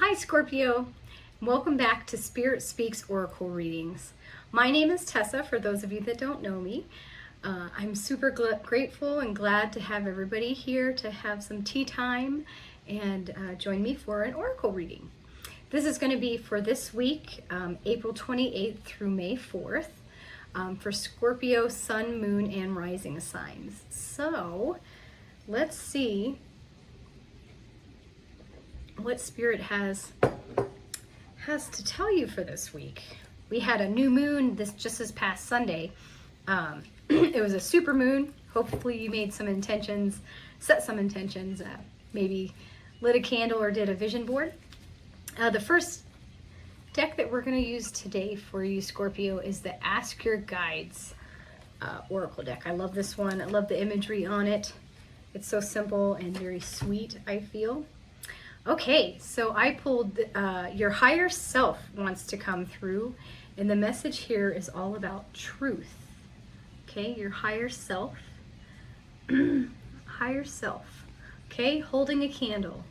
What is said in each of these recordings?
Hi Scorpio, welcome back to Spirit Speaks Oracle Readings. My name is Tessa, for those of you that don't know me. I'm super grateful and glad to have everybody here to have some tea time and join me for an oracle reading. This is going to be for this week, April 28th through May 4th, for Scorpio, Sun, Moon, and Rising signs. So let's see what Spirit has to tell you for this week. We had a new moon just this past Sunday. It was a super moon. Hopefully you made some intentions, set some intentions, maybe lit a candle or did a vision board. The first deck that we're going to use today for you, Scorpio, is the Ask Your Guides Oracle deck. I love this one. I love the imagery on it. It's so simple and very sweet, I feel. Okay, so I pulled your higher self wants to come through, and the message here is all about truth. Okay, your higher self, higher self, okay, holding a candle.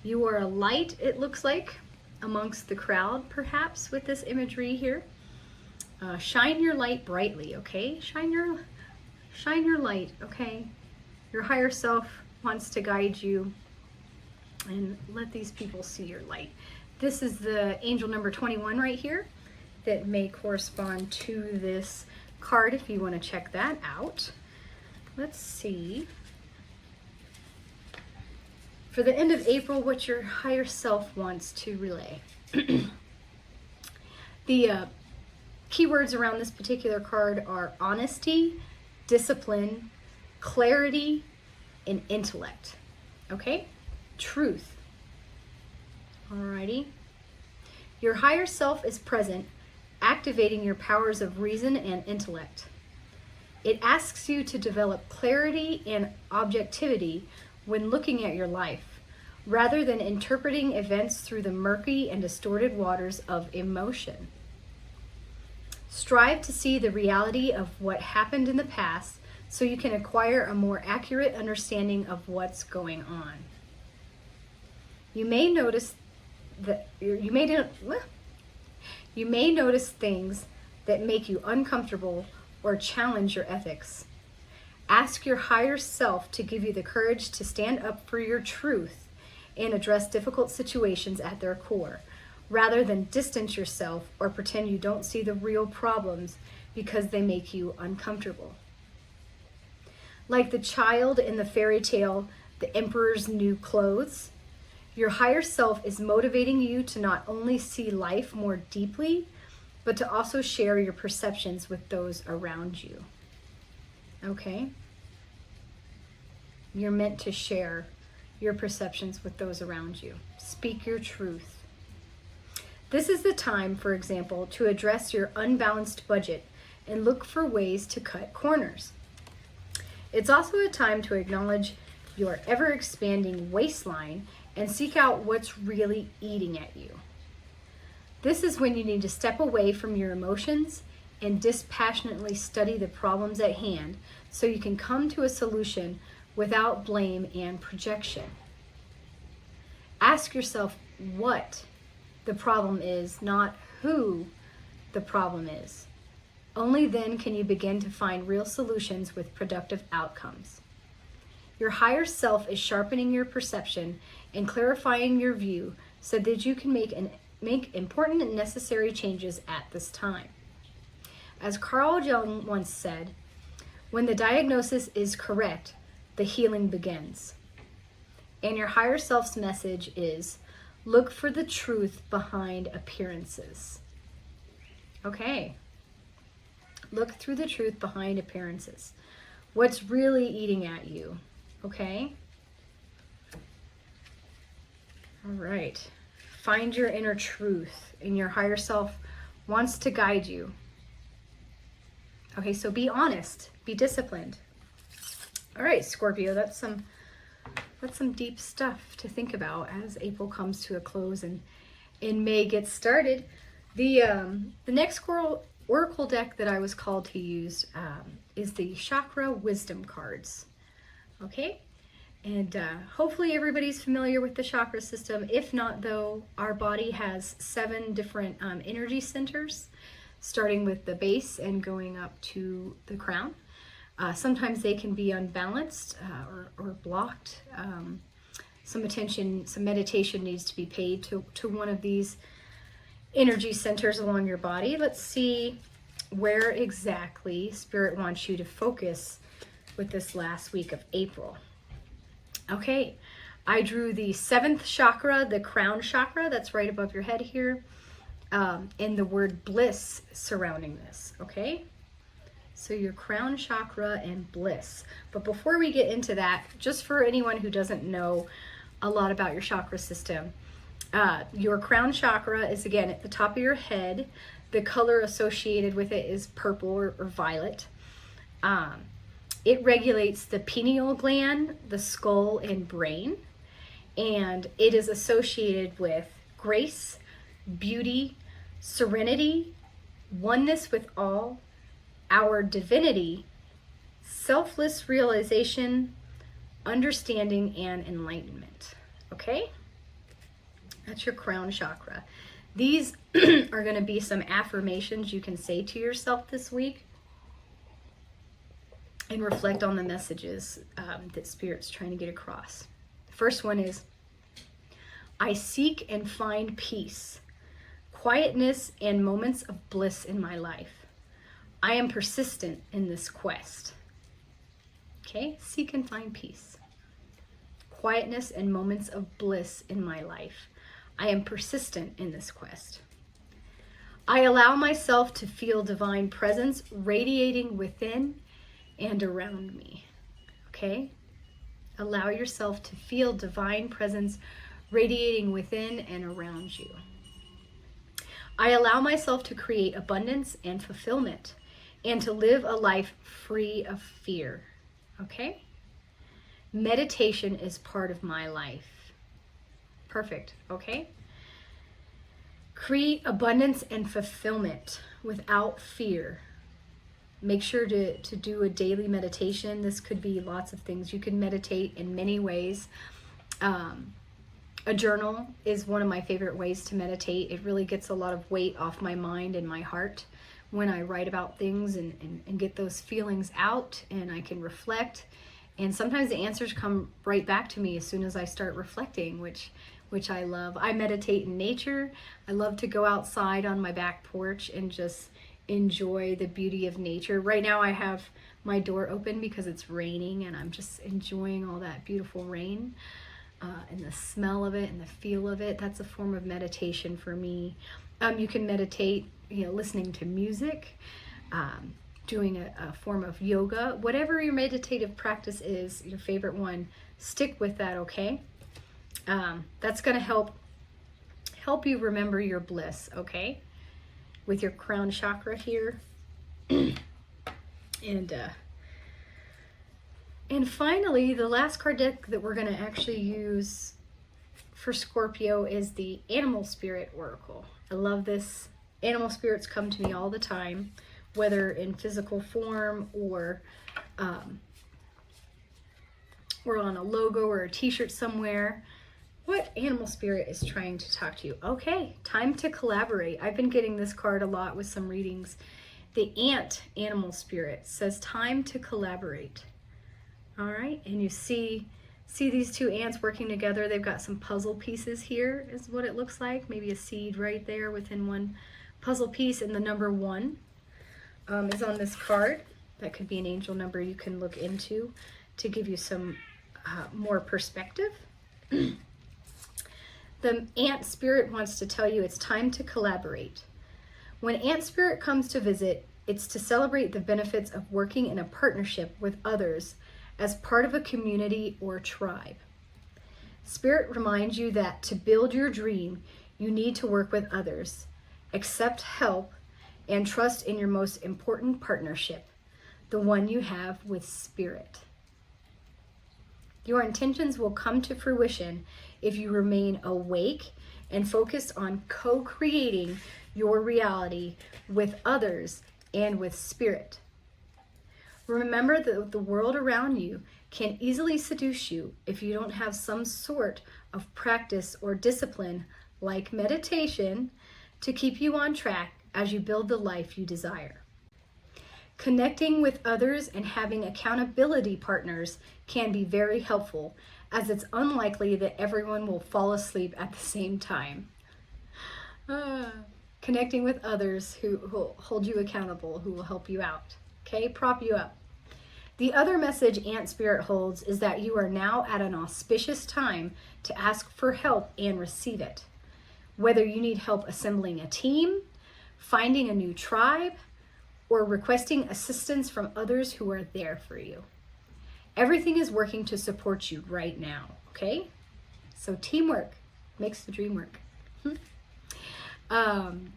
You are a light, it looks like, amongst the crowd, perhaps, with this imagery here. Shine your light brightly, okay? Shine your light, okay? Your higher self wants to guide you and let these people see your light. This is the angel number 21 right here that may correspond to this card if you want to check that out. Let's see. For the end of April, what your higher self wants to relay. The keywords around this particular card are honesty, discipline, clarity, and intellect. Okay? Truth. Alrighty. Your higher self is present, activating your powers of reason and intellect. It asks you to develop clarity and objectivity when looking at your life, rather than interpreting events through the murky and distorted waters of emotion. Strive to see the reality of what happened in the past so you can acquire a more accurate understanding of what's going on. You may notice things that make you uncomfortable or challenge your ethics. Ask your higher self to give you the courage to stand up for your truth and address difficult situations at their core, rather than distance yourself or pretend you don't see the real problems because they make you uncomfortable. Like the child in the fairy tale, The Emperor's New Clothes, your higher self is motivating you to not only see life more deeply, but to also share your perceptions with those around you. Okay? You're meant to share your perceptions with those around you. Speak your truth. This is the time, for example, to address your unbalanced budget and look for ways to cut corners. It's also a time to acknowledge your ever-expanding waistline and seek out what's really eating at you. This is when you need to step away from your emotions and dispassionately study the problems at hand so you can come to a solution without blame and projection. Ask yourself what the problem is, not who the problem is. Only then can you begin to find real solutions with productive outcomes. Your higher self is sharpening your perception and clarifying your view so that you can make important and necessary changes at this time. As Carl Jung once said, when the diagnosis is correct, the healing begins. And your higher self's message is, look for the truth behind appearances. Okay. Look through the truth behind appearances. What's really eating at you? Okay? All right. Find your inner truth, and your higher self wants to guide you. Okay, so be honest, be disciplined. All right, Scorpio, that's some deep stuff to think about as April comes to a close and in May gets started. The next oracle deck that I was called to use is the Chakra Wisdom cards. Okay, And hopefully everybody's familiar with the chakra system. If not, though, our body has 7 different energy centers, starting with the base and going up to the crown. Sometimes they can be unbalanced or blocked. Some attention, some meditation needs to be paid to one of these energy centers along your body. Let's see where exactly Spirit wants you to focus with this last week of April. Okay, I drew the 7th chakra, the crown chakra, that's right above your head here, and the word bliss surrounding this, okay? So your crown chakra and bliss. But before we get into that, just for anyone who doesn't know a lot about your chakra system, your crown chakra is, again, at the top of your head. The color associated with it is purple or violet. It regulates the pineal gland, the skull, and brain. And it is associated with grace, beauty, serenity, oneness with all, our divinity, selfless realization, understanding, and enlightenment. Okay? That's your crown chakra. These are going to be some affirmations you can say to yourself this week and reflect on the messages that Spirit's trying to get across. The first one is, I seek and find peace, quietness, and moments of bliss in my life. I am persistent in this quest. Okay, seek and find peace, quietness, and moments of bliss in my life. I am persistent in this quest. I allow myself to feel divine presence radiating within and around me. Okay? Allow yourself to feel divine presence radiating within and around you. I allow myself to create abundance and fulfillment and to live a life free of fear. Okay? Meditation is part of my life. Perfect. Okay? Create abundance and fulfillment without fear. Make sure to do a daily meditation. This could be lots of things. You can meditate in many ways. A journal is one of my favorite ways to meditate. It really gets a lot of weight off my mind and my heart when I write about things and get those feelings out, and I can reflect. And sometimes the answers come right back to me as soon as I start reflecting, which I love. I meditate in nature. I love to go outside on my back porch and just enjoy the beauty of nature. Right now I have my door open because it's raining, and I'm just enjoying all that beautiful rain and the smell of it and the feel of it. That's a form of meditation for me. You can meditate, listening to music, doing a form of yoga, whatever your meditative practice is, your favorite one, stick with that, okay? That's going to help you remember your bliss, okay? With your crown chakra here. And finally, the last card deck that we're going to actually use for Scorpio is the Animal Spirit Oracle. I love this. Animal spirits come to me all the time, whether in physical form or on a logo or a t-shirt somewhere. What animal spirit is trying to talk to you? Okay, time to collaborate. I've been getting this card a lot with some readings. The ant animal spirit says time to collaborate. All right, and you see these two ants working together. They've got some puzzle pieces here is what it looks like. Maybe a seed right there within one puzzle piece, and the number 1 is on this card. That could be an angel number you can look into to give you some more perspective. The ant spirit wants to tell you it's time to collaborate. When ant spirit comes to visit, it's to celebrate the benefits of working in a partnership with others as part of a community or tribe. Spirit reminds you that to build your dream, you need to work with others, accept help, and trust in your most important partnership, the one you have with Spirit. Your intentions will come to fruition if you remain awake and focused on co-creating your reality with others and with Spirit. Remember that the world around you can easily seduce you if you don't have some sort of practice or discipline like meditation to keep you on track as you build the life you desire. Connecting with others and having accountability partners can be very helpful, as it's unlikely that everyone will fall asleep at the same time. Connecting with others who will hold you accountable, who will help you out, okay? Prop you up. The other message Ant Spirit holds is that you are now at an auspicious time to ask for help and receive it. Whether you need help assembling a team, finding a new tribe, or requesting assistance from others who are there for you. Everything is working to support you right now, okay? So teamwork makes the dream work.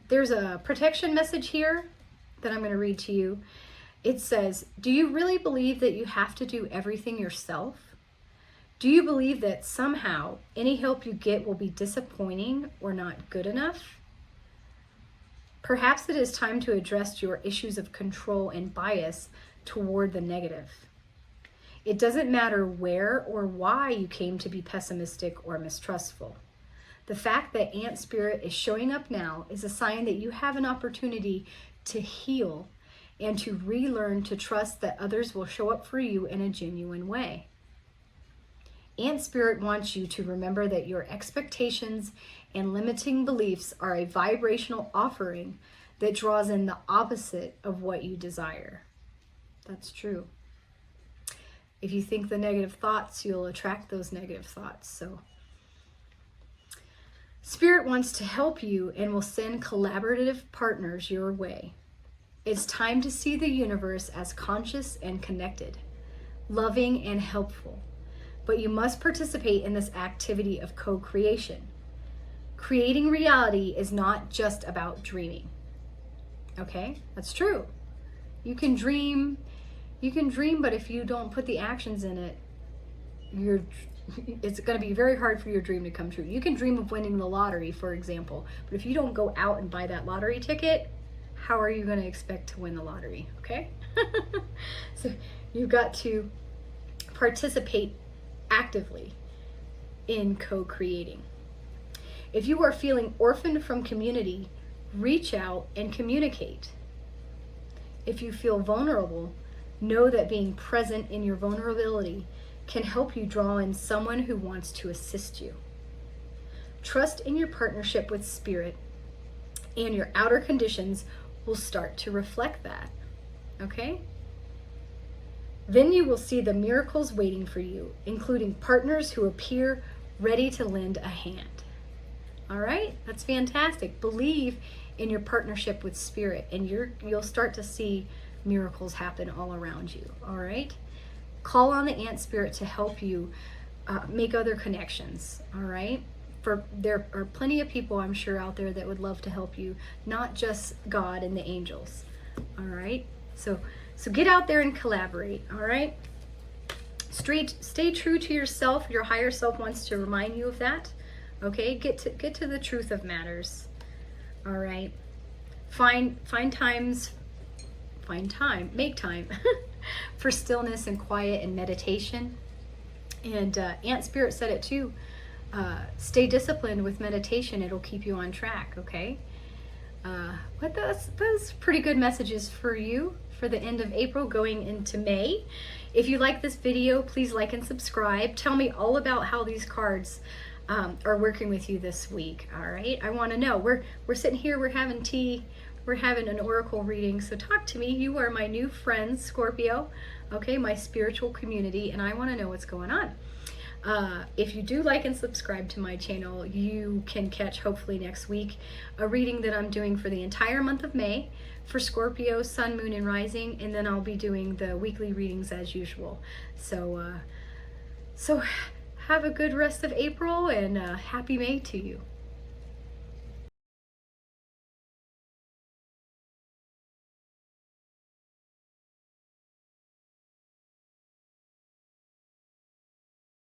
There's a protection message here that I'm going to read to you. It says, do you really believe that you have to do everything yourself? Do you believe that somehow any help you get will be disappointing or not good enough? Perhaps it is time to address your issues of control and bias toward the negative. It doesn't matter where or why you came to be pessimistic or mistrustful. The fact that Ant Spirit is showing up now is a sign that you have an opportunity to heal and to relearn to trust that others will show up for you in a genuine way. Ant Spirit wants you to remember that your expectations and limiting beliefs are a vibrational offering that draws in the opposite of what you desire. That's true. If you think the negative thoughts, you'll attract those negative thoughts. So Spirit wants to help you and will send collaborative partners your way. It's time to see the universe as conscious and connected, loving and helpful. But you must participate in this activity of co-creation. Creating reality is not just about dreaming. Okay? That's true. You can dream, but if you don't put the actions in it, it's going to be very hard for your dream to come true. You can dream of winning the lottery, for example, but if you don't go out and buy that lottery ticket, how are you going to expect to win the lottery? Okay? So you've got to participate actively in co-creating. If you are feeling orphaned from community, reach out and communicate. If you feel vulnerable, know that being present in your vulnerability can help you draw in someone who wants to assist you. Trust in your partnership with Spirit, and your outer conditions will start to reflect that. Okay? Then you will see the miracles waiting for you, including partners who appear ready to lend a hand. All right? That's fantastic. Believe in your partnership with Spirit, and you'll start to see miracles happen all around you. All right? Call on the Ant Spirit to help you make other connections. All right? There are plenty of people, I'm sure, out there that would love to help you, not just God and the angels. All right? So get out there and collaborate. All right? Stay true to yourself. Your higher self wants to remind you of that. Okay? Get to the truth of matters. All right? Make time for stillness and quiet and meditation. And Ant Spirit said it too. Stay disciplined with meditation. It'll keep you on track, okay? But those pretty good messages for you for the end of April going into May. If you like this video, please like and subscribe. Tell me all about how these cards are working with you this week, all right? I want to know. We're sitting here, we're having tea, we're having an oracle reading, so talk to me. You are my new friends, Scorpio, okay, my spiritual community, and I want to know what's going on. If you do like and subscribe to my channel, you can catch, hopefully next week, a reading that I'm doing for the entire month of May for Scorpio, Sun, Moon, and Rising, and then I'll be doing the weekly readings as usual. So have a good rest of April, and happy May to you.